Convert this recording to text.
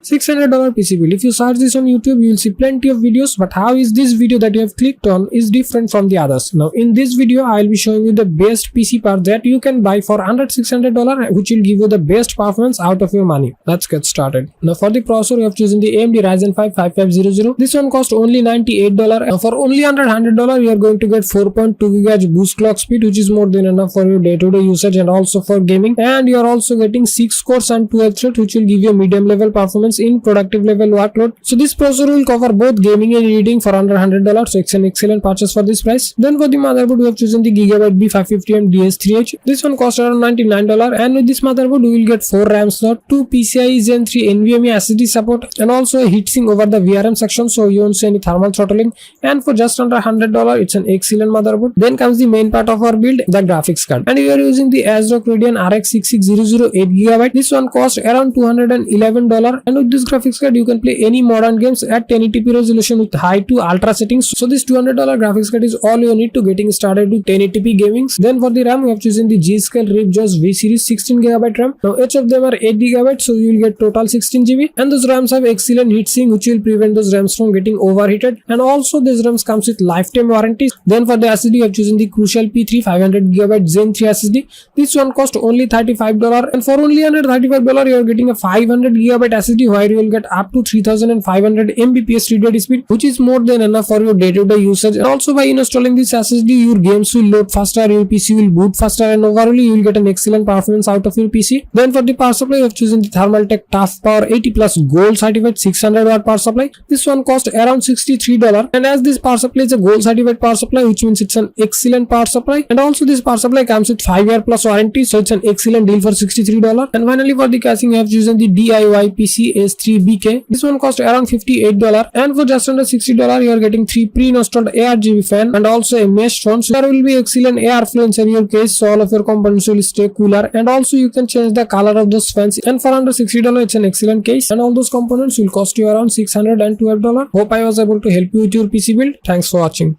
$600 PC build. If you search this on YouTube, you will see plenty of videos, but how is this video that you have clicked on is different from the others. Now in this video, I will be showing you the best PC part that you can buy for under $600, which will give you the best performance out of your money. Let's get started. Now for the processor, you have chosen the AMD Ryzen 5 5500. This one cost only $98. Now for only under $100, you are going to get 4.2 GHz boost clock speed, which is more than enough for your day-to-day usage and also for gaming. And you are also getting 6 cores and 12 threads, which will give you medium level performance in productive level workload. So this processor will cover both gaming and reading for under $100, so it's an excellent purchase for this price. Then for the motherboard, we have chosen the Gigabyte B550M DS3H. This one costs around $99, and with this motherboard you will get 4 RAM slot, 2 PCIe Gen 3 NVMe SSD support, and also a heatsink over the VRM section, so you won't see any thermal throttling. And for just under $100, it's an excellent motherboard. Then comes the main part of our build, the graphics card, and we are using the ASRock Radeon RX 66000 8GB. This one costs around $211, and with this graphics card you can play any modern games at 1080p resolution with high to ultra settings. So this $200 graphics card is all you need to getting started with 1080p gaming. Then for the RAM, we have chosen the G-Skill Ripjaws V series 16GB RAM. Now each of them are 8GB, so you will get total 16GB, and those RAMs have excellent heatsink, which will prevent those RAMs from getting overheated, and also these RAMs comes with lifetime warranties. Then for the SSD, we have chosen the Crucial P3 500GB Zen 3 SSD. This one cost only $35, and for only under $35 you are getting a 500GB SSD, where you will get up to 3500 Mbps read-write speed, which is more than enough for your day-to-day usage. And also by installing this SSD, your games will load faster, your PC will boot faster, and overall you will get an excellent performance out of your PC. Then for the power supply, we have chosen the Thermaltake Tough Power 80 Plus Gold Certified 600W power supply. This one cost around $63, and as this power supply is a Gold Certified power supply, which means it's an excellent power supply, and also this power supply comes with 5-year plus warranty, so it's an excellent deal for $63. And finally for the casing, we have chosen the DIY PC S3BK. This one cost around $58, and for just under $60 you are getting 3 pre-installed ARGB fan and also a mesh phone. So there will be excellent airflow inside your case, so all of your components will stay cooler, and also you can change the color of those fans. And for under $60, it's an excellent case, and all those components will cost you around $612. Hope I was able to help you with your PC build. Thanks for watching.